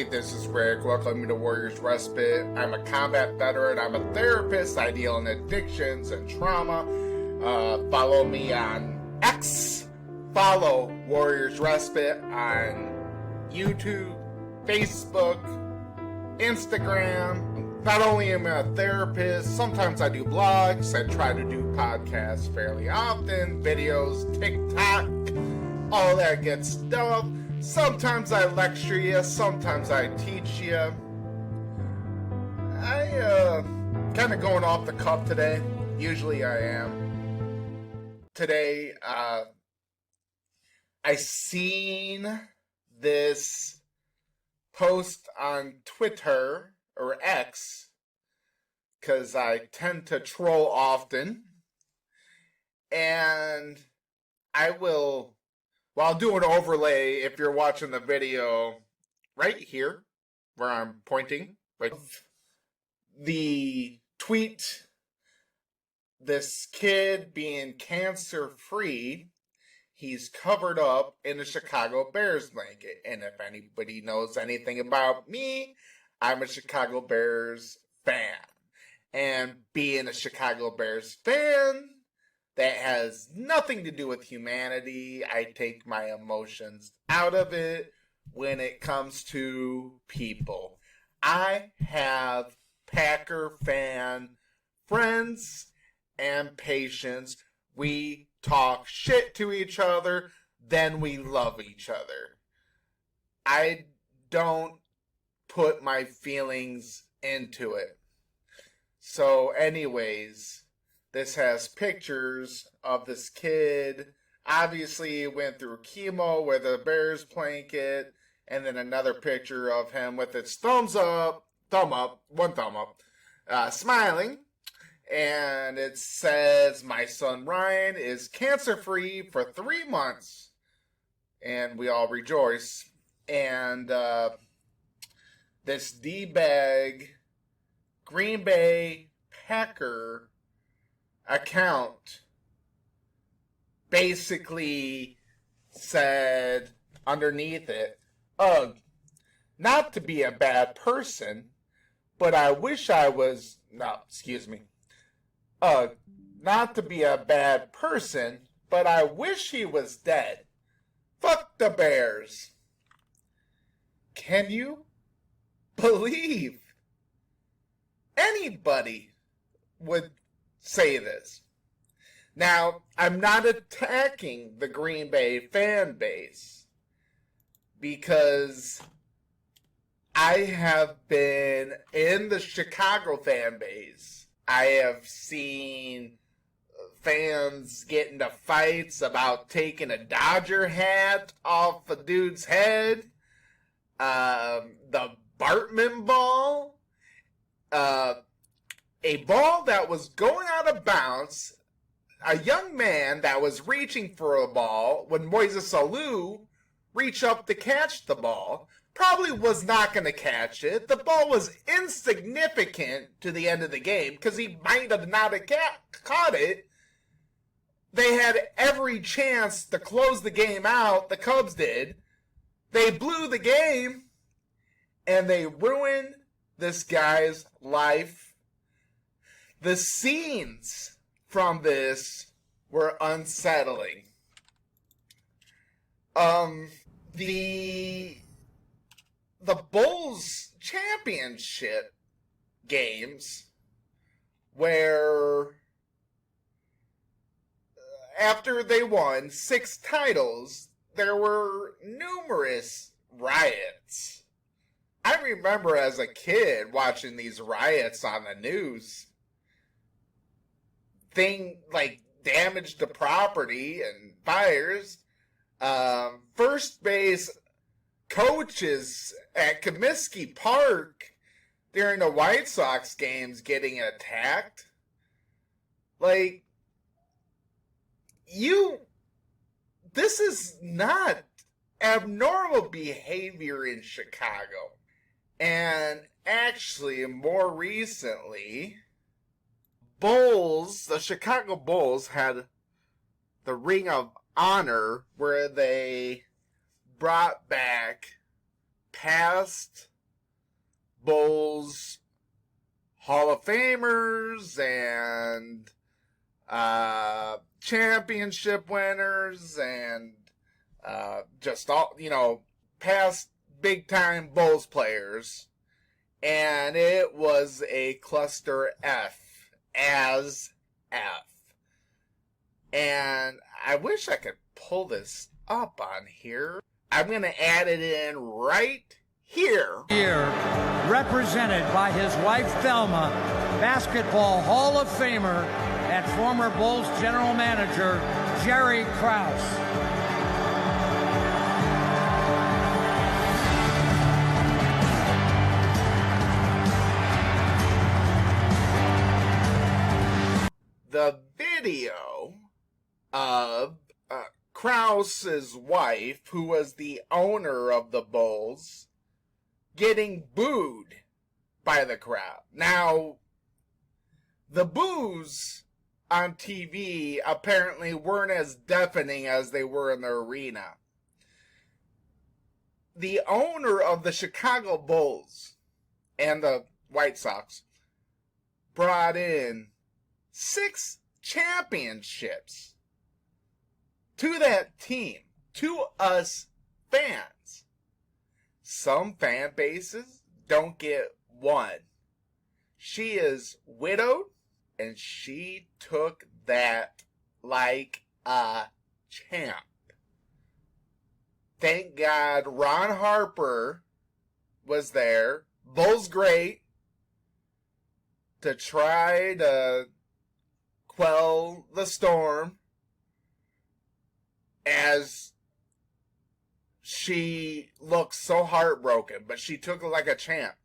Hi, this is Rick. Welcome to Warriors Respite. I'm a combat veteran. I'm a therapist. I deal in addictions and trauma. Follow me on X. Follow Warriors Respite on YouTube, Facebook, Instagram. Not only am I a therapist, sometimes I do blogs. I try to do podcasts fairly often, videos, TikTok, all that good stuff. Sometimes I lecture you, sometimes I teach you. I kind of going off the cuff today. Usually I am. Today, I seen this post on Twitter or X, because I tend to troll often, and I will. Well, I'll do an overlay if you're watching the video right here, where I'm pointing. Right. The tweet, this kid being cancer-free, he's covered up in a Chicago Bears blanket. And if anybody knows anything about me, I'm a Chicago Bears fan. And being a Chicago Bears fan, that has nothing to do with humanity. I take my emotions out of it when it comes to people. I have Packer fan friends and patients. We talk shit to each other, then we love each other. I don't put my feelings into it. So anyways, this has pictures of this kid. Obviously, he went through chemo with a Bears blanket, and then another picture of him with his thumb up, smiling. And it says, "My son Ryan is cancer-free for 3 months." And we all rejoice. And this D-bag Green Bay Packer account basically said underneath it, "Ugh, not to be a bad person, but I wish I was, not to be a bad person, but I wish he was dead. Fuck the Bears." Can you believe anybody would say this? Now, I'm not attacking the Green Bay fan base, because I have been in the Chicago fan base. I have seen fans get into fights about taking a Dodger hat off a dude's head. The Bartman ball. A ball that was going out of bounds, a young man that was reaching for a ball when Moises Alou reached up to catch the ball, probably was not going to catch it. The ball was insignificant to the end of the game because he might have not have caught it. They had every chance to close the game out. The Cubs did. They blew the game, and they ruined this guy's life. The scenes from this were unsettling. The Bulls championship games, where after they won 6 titles, there were numerous riots. I remember as a kid watching these riots on the news. Thing like damage to property and fires. First base coaches at Comiskey Park during the White Sox games getting attacked. Like, this is not abnormal behavior in Chicago. And actually, more recently, the Chicago Bulls had the Ring of Honor, where they brought back past Bulls Hall of Famers and championship winners and just all, past big time Bulls players. And it was a cluster F as F. And I wish I could pull this up on here. I'm going to add it in right here. Here, represented by his wife Thelma, Basketball Hall of Famer and former Bulls general manager Jerry Krause. The video of Krause's wife, who was the owner of the Bulls, getting booed by the crowd. Now, the boos on TV apparently weren't as deafening as they were in the arena. The owner of the Chicago Bulls and the White Sox brought in 6 championships to that team, to us fans. Some fan bases don't get one. She is widowed, and she took that like a champ. Thank God Ron Harper was there, Bulls great, to try to quell the storm as she looked so heartbroken, but she took it like a champ.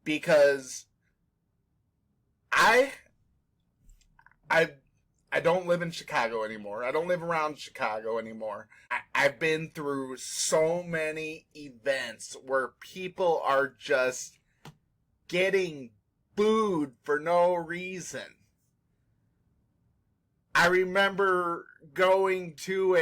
Because I don't live in Chicago anymore. I don't live around Chicago anymore. I've been through so many events where people are just getting booed for no reason. I remember going to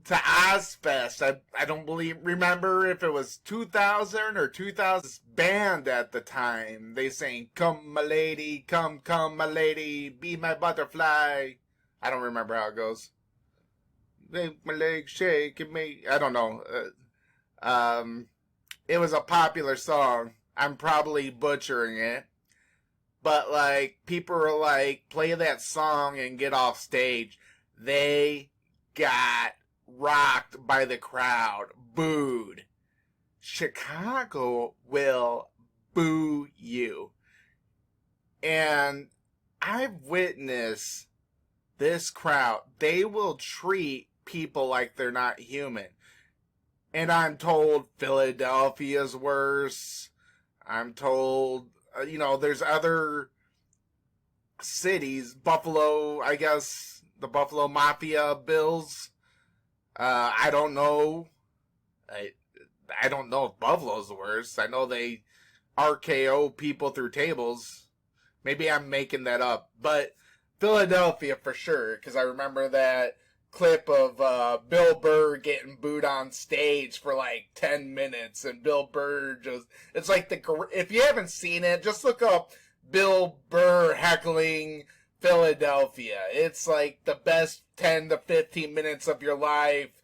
Ozfest. I don't remember if it was 2000 or 2000 band at the time. They sang, "Come my lady, come my lady, be my butterfly." I don't remember how it goes. Make my legs shake and make, I don't know. It was a popular song. I'm probably butchering it. But, like, people were like, play that song and get off stage. They got rocked by the crowd. Booed. Chicago will boo you. And I've witnessed this crowd. They will treat people like they're not human. And I'm told Philadelphia's worse. I'm told, there's other cities. Buffalo, I guess, the Buffalo Mafia Bills. I don't know. I don't know if Buffalo's the worst. I know they RKO people through tables. Maybe I'm making that up. But Philadelphia for sure, because I remember that clip of Bill Burr getting booed on stage for like 10 minutes, and Bill Burr it's like if you haven't seen it, just look up Bill Burr heckling Philadelphia. It's like the best 10 to 15 minutes of your life.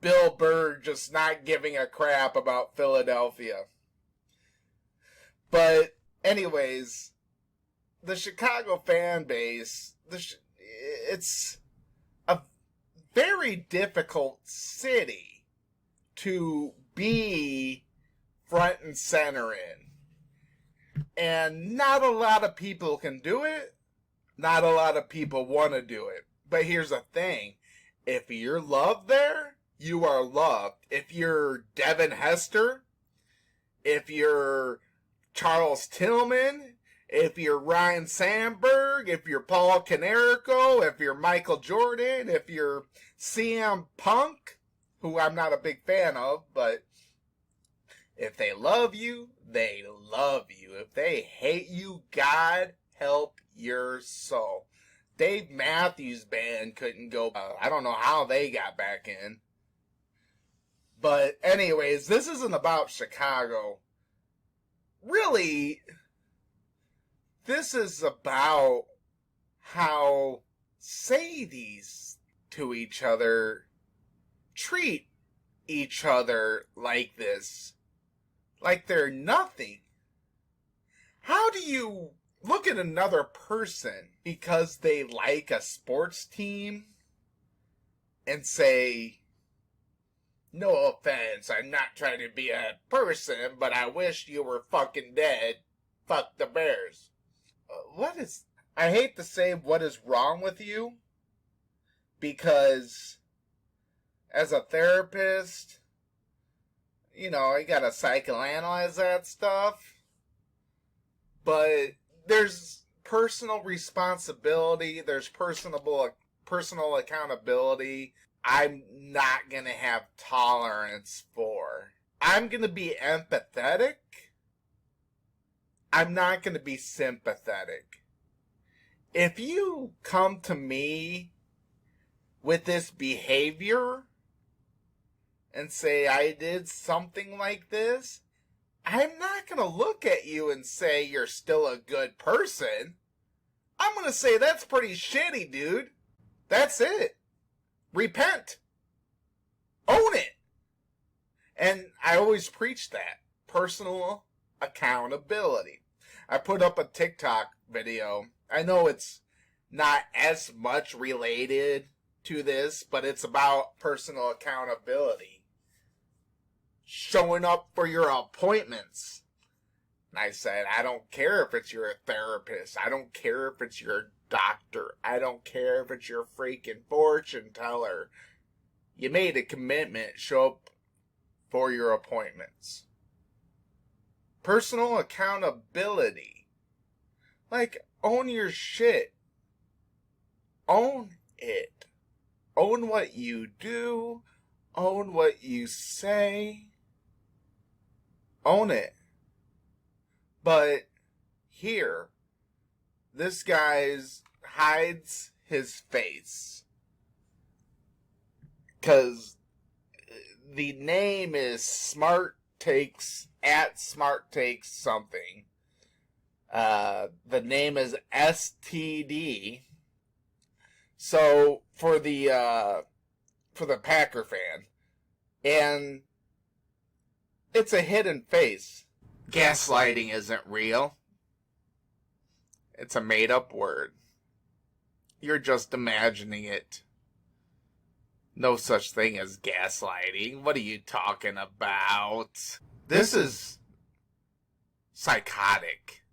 Bill Burr just not giving a crap about Philadelphia. But anyways, the Chicago fan base, it's a very difficult city to be front and center in. And not a lot of people can do it. Not a lot of people want to do it. But here's the thing. If you're loved there, you are loved. If you're Devin Hester, if you're Charles Tillman, if you're Ryan Sandberg, if you're Paul Canerico, if you're Michael Jordan, if you're CM Punk, who I'm not a big fan of, but if they love you, they love you. If they hate you, God help your soul. Dave Matthews Band couldn't go. I don't know how they got back in. But anyways, this isn't about Chicago. Really, this is about how Sadies to each other treat each other like this. Like they're nothing. How do you look at another person because they like a sports team and say, no offense, I'm not trying to be a person, but I wish you were fucking dead. Fuck the Bears. I hate to say what is wrong with you, because as a therapist, I gotta psychoanalyze that stuff. But there's personal responsibility, there's personal accountability I'm not gonna have tolerance for. I'm gonna be empathetic. I'm not gonna be sympathetic. If you come to me with this behavior and say I did something like this, I'm not gonna look at you and say you're still a good person. I'm gonna say that's pretty shitty, dude. That's it. Repent. Own it. And I always preach that. Personal accountability. I put up a TikTok video. I know it's not as much related to this, but it's about personal accountability. Showing up for your appointments. And I said, I don't care if it's your therapist. I don't care if it's your doctor. I don't care if it's your freaking fortune teller. You made a commitment. Show up for your appointments. Personal accountability. Like, own your shit. Own it. Own what you do. Own what you say. Own it. But here, this guy hides his face. Because the name is Smart Takes something. The name is STD. So for the Packer fan, and it's a hidden face. Gaslighting isn't real. It's a made-up word. You're just imagining it. No such thing as gaslighting. What are you talking about? This is psychotic.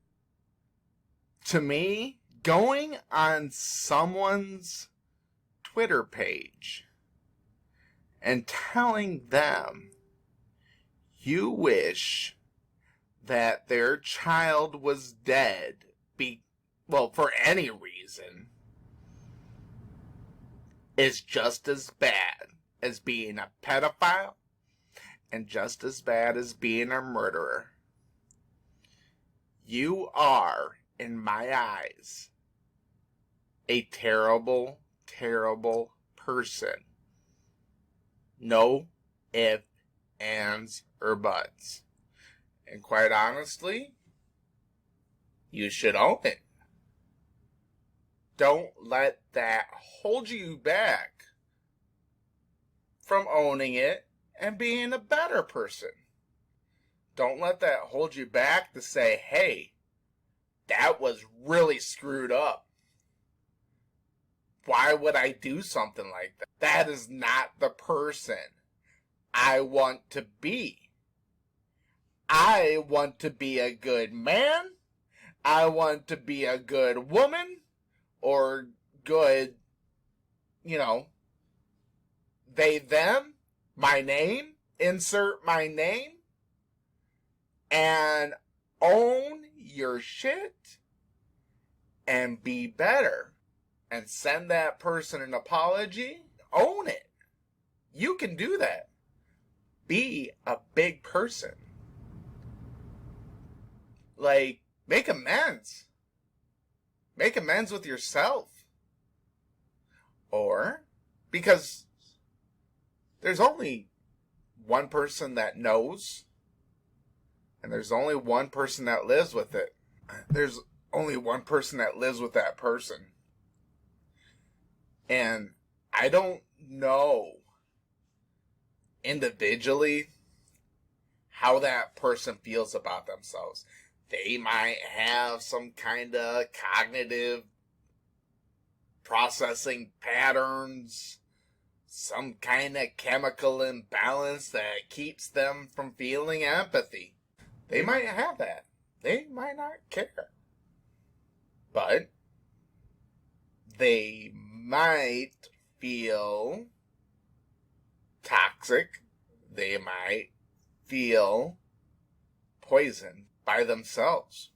To me, going on someone's Twitter page and telling them you wish that their child was dead, for any reason, is just as bad as being a pedophile and just as bad as being a murderer. You are, in my eyes, a terrible, terrible person. No ifs, ands, or buts. And quite honestly, you should own it. Don't let that hold you back from owning it and being a better person. Don't let that hold you back to say, hey, that was really screwed up. Why would I do something like that? That is not the person I want to be. I want to be a good man. I want to be a good woman. Or good, they, them, my name, insert my name. And own your shit and be better. And send that person an apology. Own it. You can do that. Be a big person. Like, make amends. Make amends with yourself. Or, because there's only one person that knows, and there's only one person that lives with it. There's only one person that lives with that person. And I don't know individually how that person feels about themselves. They might have some kind of cognitive processing patterns, some kind of chemical imbalance that keeps them from feeling empathy. They might have that. They might not care. But they might feel toxic. They might feel poisoned by themselves.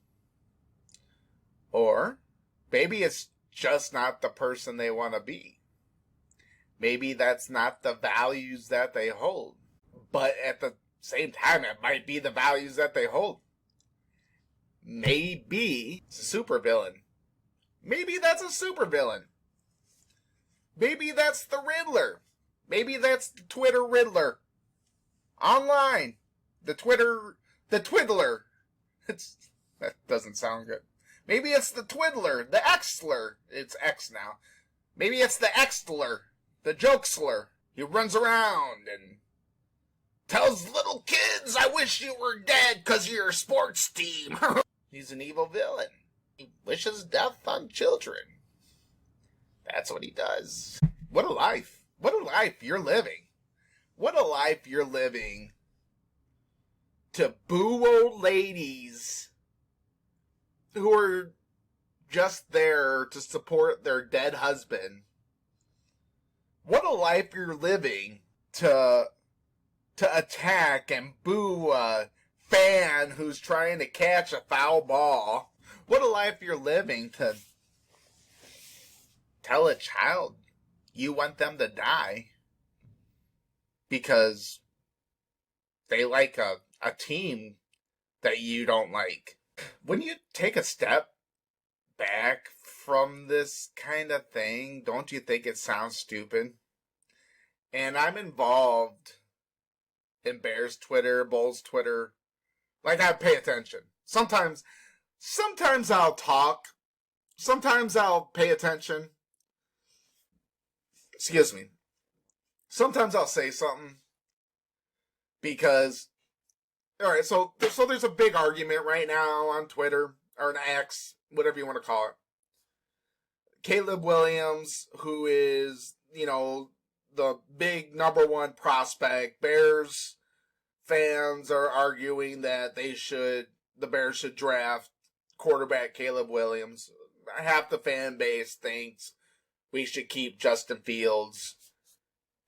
Or maybe it's just not the person they want to be. Maybe that's not the values that they hold. But at the same time, it might be the values that they hold. Maybe it's a supervillain. Maybe that's a supervillain. Maybe that's the Riddler. Maybe that's the Twitter Riddler. Online. The Twiddler. That doesn't sound good. Maybe it's the Twiddler. The Xler. It's X now. Maybe it's the Xler. The Jokesler. He runs around and tells little kids, I wish you were dead because of your sports team. He's an evil villain. He wishes death on children. That's what he does. What a life. What a life you're living. What a life you're living to boo old ladies who are just there to support their dead husband. What a life you're living to attack and boo a fan who's trying to catch a foul ball. What a life you're living to tell a child you want them to die because they like a team that you don't like. When you take a step back from this kind of thing, don't you think it sounds stupid? And I'm involved in Bears Twitter, Bulls Twitter. Like, I pay attention. Sometimes I'll talk. Sometimes I'll pay attention. Excuse me. Sometimes I'll say something. Because, alright, so there's a big argument right now on Twitter, or an X, whatever you want to call it. Caleb Williams, who is, the big number one prospect. Bears fans are arguing that the Bears should draft quarterback Caleb Williams. Half the fan base thinks we should keep Justin Fields.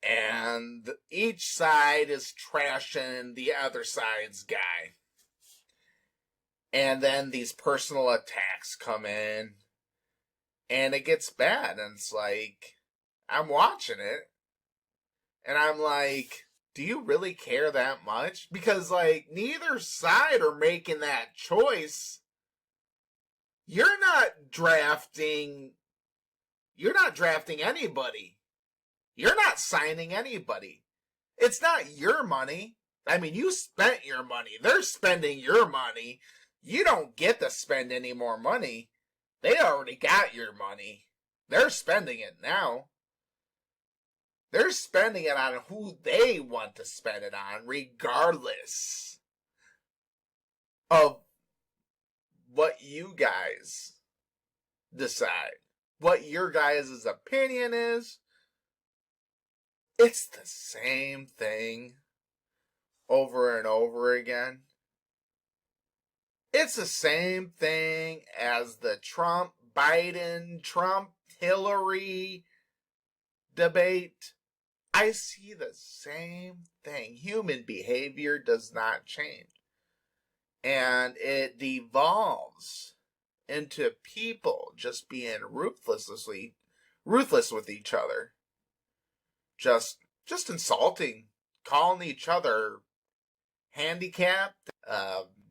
And each side is trashing the other side's guy. And then these personal attacks come in. And it gets bad. And it's like, I'm watching it. And I'm like, do you really care that much? Because, neither side are making that choice. You're not drafting anybody. You're not signing anybody. It's not your money. I mean, you spent your money. They're spending your money. You don't get to spend any more money. They already got your money. They're spending it now. They're spending it on who they want to spend it on, regardless of what you guys decide. What your guys' opinion is. It's the same thing over and over again. It's the same thing as the Trump-Biden, Trump-Hillary debate. I see the same thing. Human behavior does not change. And it devolves into people just being ruthless with each other. Just insulting, calling each other handicapped,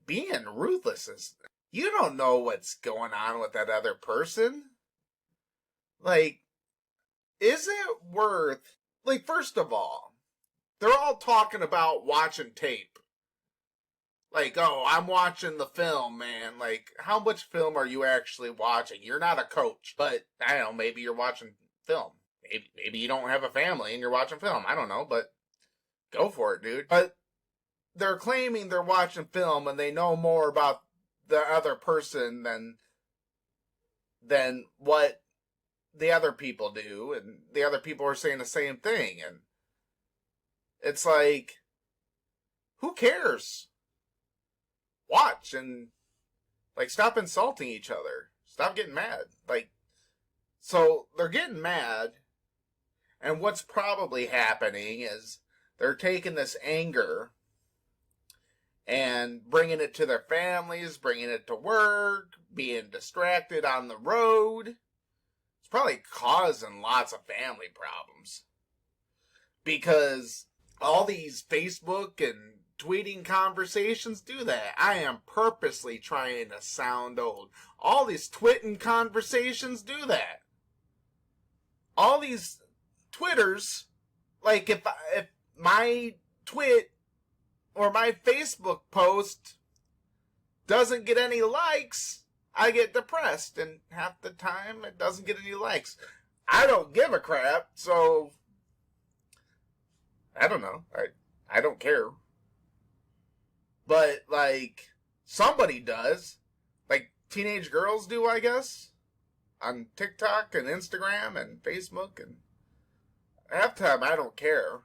being ruthless. You don't know what's going on with that other person. Is it worth... first of all, they're all talking about watching tape. Like, oh, I'm watching the film, man. Like, how much film are you actually watching? You're not a coach, but I don't know, maybe you're watching film. Maybe you don't have a family and you're watching film. I don't know, but go for it, dude. But they're claiming they're watching film and they know more about the other person than what the other people do, and the other people are saying the same thing, and it's like, who cares? Watch and, like, stop insulting each other. Stop getting mad. Like, so they're getting mad, and what's probably happening is they're taking this anger and bringing it to their families, bringing it to work, being distracted on the road. It's probably causing lots of family problems. Because all these Facebook and tweeting conversations do that. I am purposely trying to sound old. All these twitting conversations do that. All these Twitters, like if my twit or my Facebook post doesn't get any likes, I get depressed, and half the time it doesn't get any likes. I don't give a crap, so I don't know. I don't care. But, like, somebody does. Like, teenage girls do, I guess. On TikTok and Instagram and Facebook. And half the time, I don't care.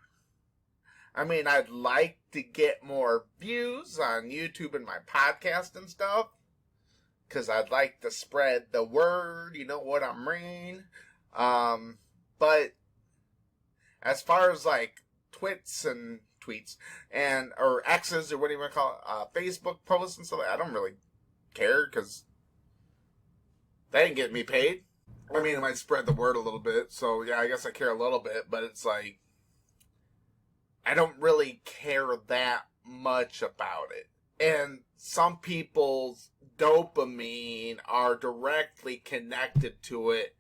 I mean, I'd like to get more views on YouTube and my podcast and stuff. Because I'd like to spread the word. You know what I mean? But as far as, like, tweets and or X's or what do you want to call it, Facebook posts and stuff, I don't really care because they ain't getting me paid. I mean, it might spread the word a little bit, so yeah, I guess I care a little bit, but it's like, I don't really care that much about it. And some people's dopamine are directly connected to it,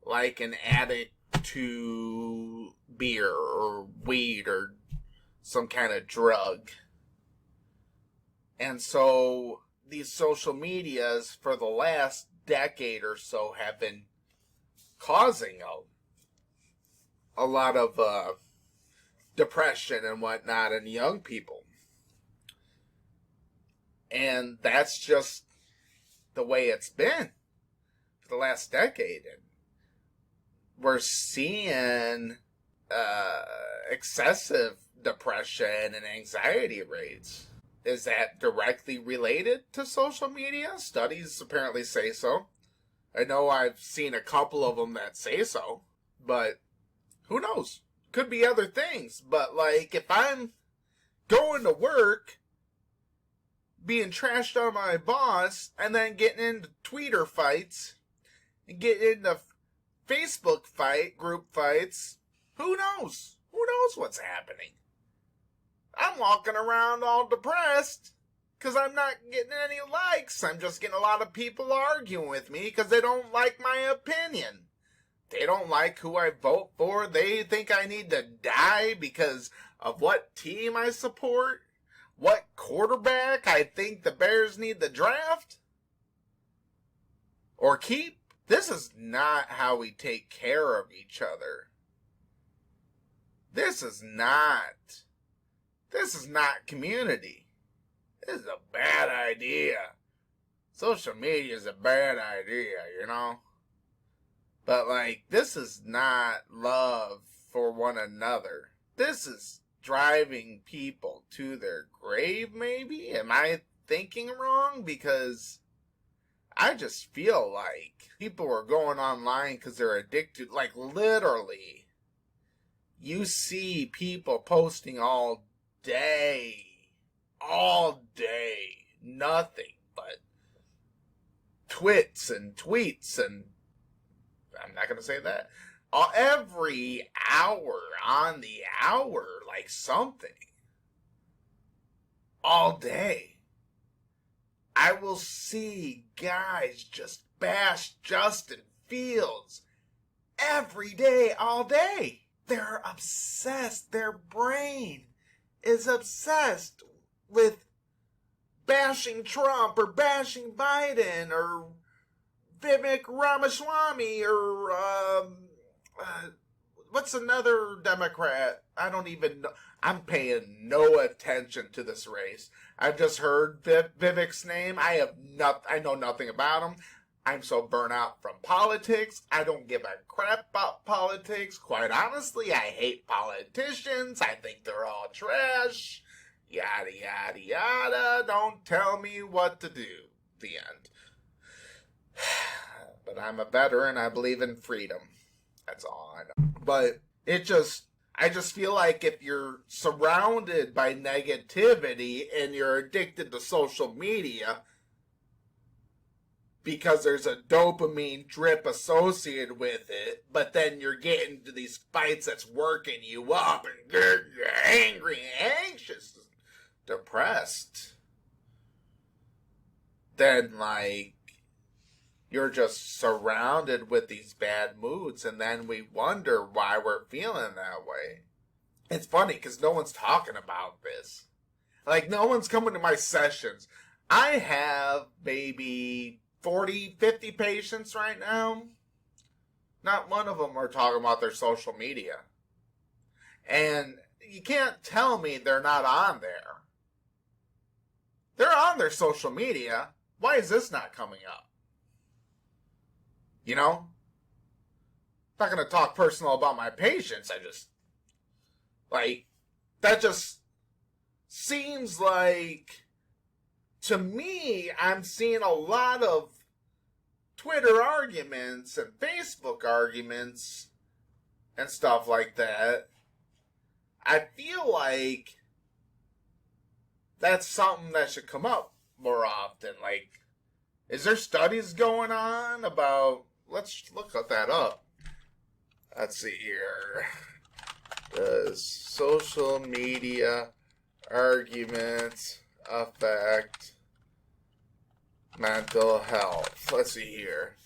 like an addict to beer or weed or some kind of drug. And so these social medias for the last decade or so have been causing a lot of depression and whatnot in young people. And that's just the way it's been for the last decade. And we're seeing excessive depression and anxiety rates. Is that directly related to social media? Studies apparently say so. I know I've seen a couple of them that say so, but who knows? Could be other things. But, like, if I'm going to work, being trashed on my boss, and then getting into tweeter fights, and getting into Facebook group fights, who knows? Who knows what's happening? I'm walking around all depressed because I'm not getting any likes. I'm just getting a lot of people arguing with me because they don't like my opinion. They don't like who I vote for. They think I need to die because of what team I support, what quarterback I think the Bears need to draft or keep. This is not how we take care of each other. This is not community. This is a bad idea. Social media is a bad idea, you know? But, like, this is not love for one another. This is driving people to their grave, maybe? Am I thinking wrong? Because I just feel like people are going online because they're addicted. Like, literally, you see people posting all day, nothing but twits and tweets and, I'm not going to say that, every hour on the hour, like something, all day. I will see guys just bash Justin Fields every day, all day. they're obsessed. Their brain is obsessed with bashing Trump or bashing Biden or Vivek Ramaswamy or what's another Democrat? I don't even know. I'm paying no attention to this race. I've just heard Vivek's name. I know nothing about him. I'm so burnt out from politics. I don't give a crap about politics. Quite honestly, I hate politicians. I think they're all trash. Yada, yada, yada. Don't tell me what to do. The end. But I'm a veteran. I believe in freedom. That's all I know. But I just feel like if you're surrounded by negativity and you're addicted to social media because there's a dopamine drip associated with it, but then you're getting to these fights that's working you up and you're angry and anxious, depressed, then like you're just surrounded with these bad moods, and then we wonder why we're feeling that way. It's funny because no one's talking about this. Like, no one's coming to my sessions. I have maybe 40, 50 patients right now. Not one of them are talking about their social media. And you can't tell me they're not on there. They're on their social media. Why is this not coming up? You know? I'm not going to talk personal about my patients. I just, like, that just seems like, to me, I'm seeing a lot of Twitter arguments and Facebook arguments and stuff like that. I feel like that's something that should come up more often. Like, is there studies going on about... Let's look that up. Let's see here. Does social media arguments affect mental health? Let's see here.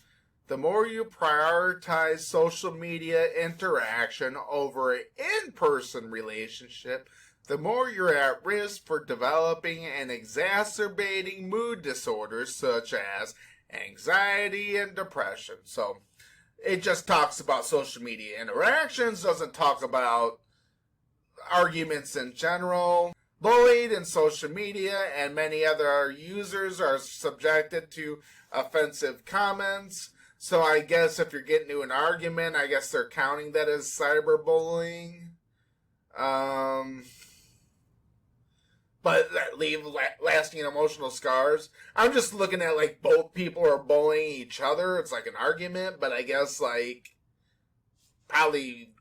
The more you prioritize social media interaction over an in-person relationship, the more you're at risk for developing and exacerbating mood disorders such as anxiety and depression. So it just talks about social media interactions, doesn't talk about arguments in general. Bullied in social media and many other users are subjected to offensive comments. So I guess if you're getting into an argument, I guess they're counting that as cyberbullying. But that leave lasting emotional scars. I'm just looking at like both people are bullying each other. It's like an argument, but I guess like probably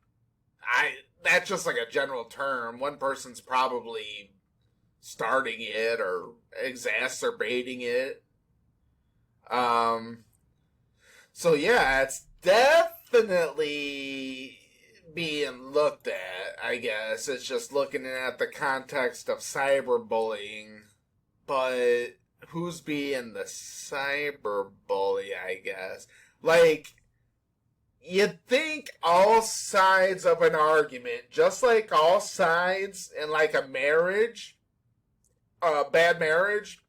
that's just like a general term. One person's probably starting it or exacerbating it. So yeah, it's definitely being looked at, I guess. It's just looking at the context of cyberbullying. But who's being the cyberbully, I guess? Like, you'd think all sides of an argument, just like all sides in like a marriage, a bad marriage,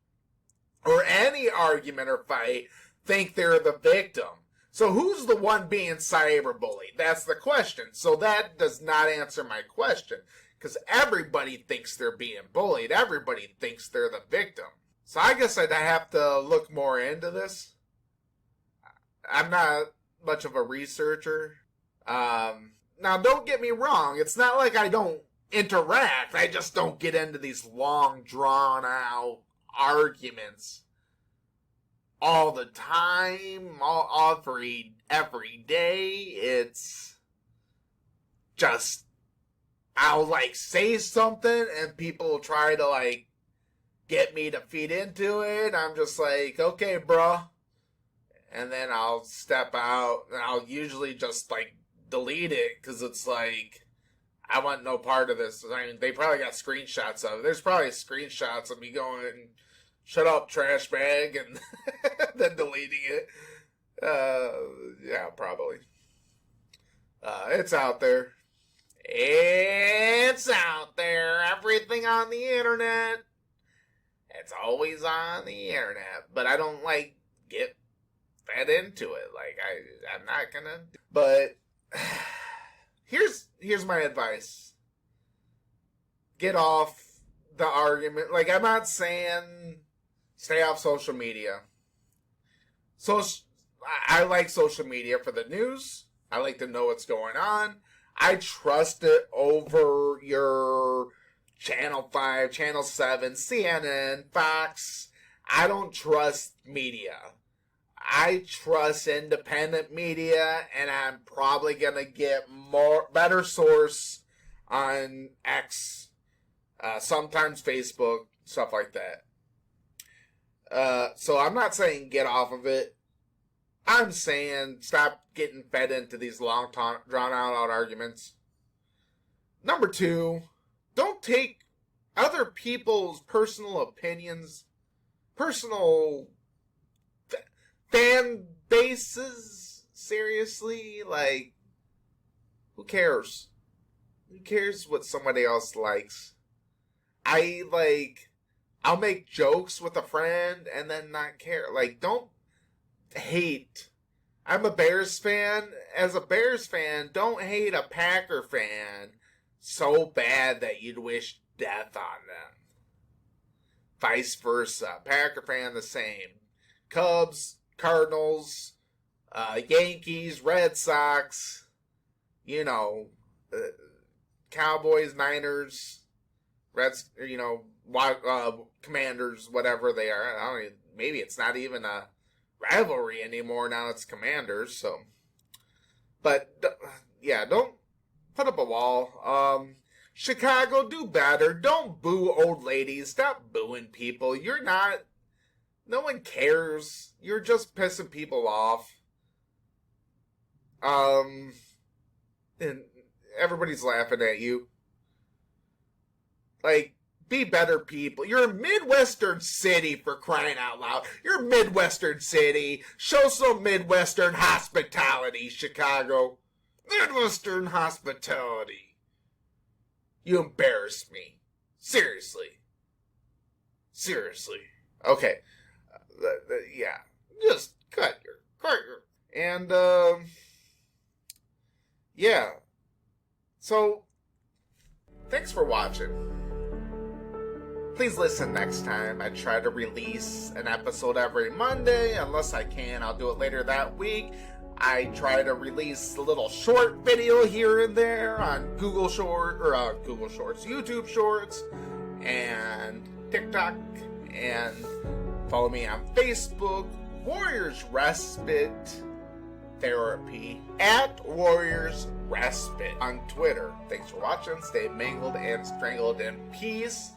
or any argument or fight, think they're the victim. So who's the one being cyberbullied? That's the question. So that does not answer my question. Because everybody thinks they're being bullied. Everybody thinks they're the victim. So I guess I'd have to look more into this. I'm not much of a researcher. Now don't get me wrong. It's not like I don't interact. I just don't get into these long drawn out arguments all the time, every day. It's just, I'll like say something and people will try to like get me to feed into it. I'm just like, okay, bruh. And then I'll step out and I'll usually just like delete it because it's like, I want no part of this. I mean, they probably got screenshots of it. There's probably screenshots of me going, shut up, trash bag, and then deleting it. Yeah, probably. It's out there. It's out there. Everything on the internet. It's always on the internet. But I don't, like, get fed into it. Like, I'm not gonna. But here's my advice. Get off the argument. Like, I'm not saying stay off social media. So I like social media for the news. I like to know what's going on. I trust it over your Channel 5, Channel 7, CNN, Fox. I don't trust media. I trust independent media, and I'm probably going to get better source on X, sometimes Facebook, stuff like that. So I'm not saying get off of it. I'm saying stop getting fed into these long, drawn-out arguments. Number 2, don't take other people's personal opinions, personal fan bases seriously. Like, who cares? Who cares what somebody else likes? I'll make jokes with a friend and then not care. Like, don't hate. I'm a Bears fan. As a Bears fan, don't hate a Packer fan so bad that you'd wish death on them. Vice versa. Packer fan the same. Cubs, Cardinals, Yankees, Red Sox, Cowboys, Niners, Reds, Commanders, whatever they are. I don't even, maybe it's not even a rivalry anymore. Now it's Commanders. So, but yeah, don't put up a wall. Chicago, do better. Don't boo old ladies. Stop booing people. You're not. No one cares. You're just pissing people off. And everybody's laughing at you. Like, be better people. You're a Midwestern city, for crying out loud. You're a Midwestern city. Show some Midwestern hospitality, Chicago. Midwestern hospitality. You embarrass me. Seriously. Okay. Yeah. Just cut your. And, yeah. So, thanks for watching. Please listen next time. I try to release an episode every Monday. Unless I can, I'll do it later that week. I try to release a little short video here and there on YouTube Shorts, and TikTok, and follow me on Facebook, Warriors Respite Therapy, at Warriors Respite on Twitter. Thanks for watching. Stay mangled and strangled in peace.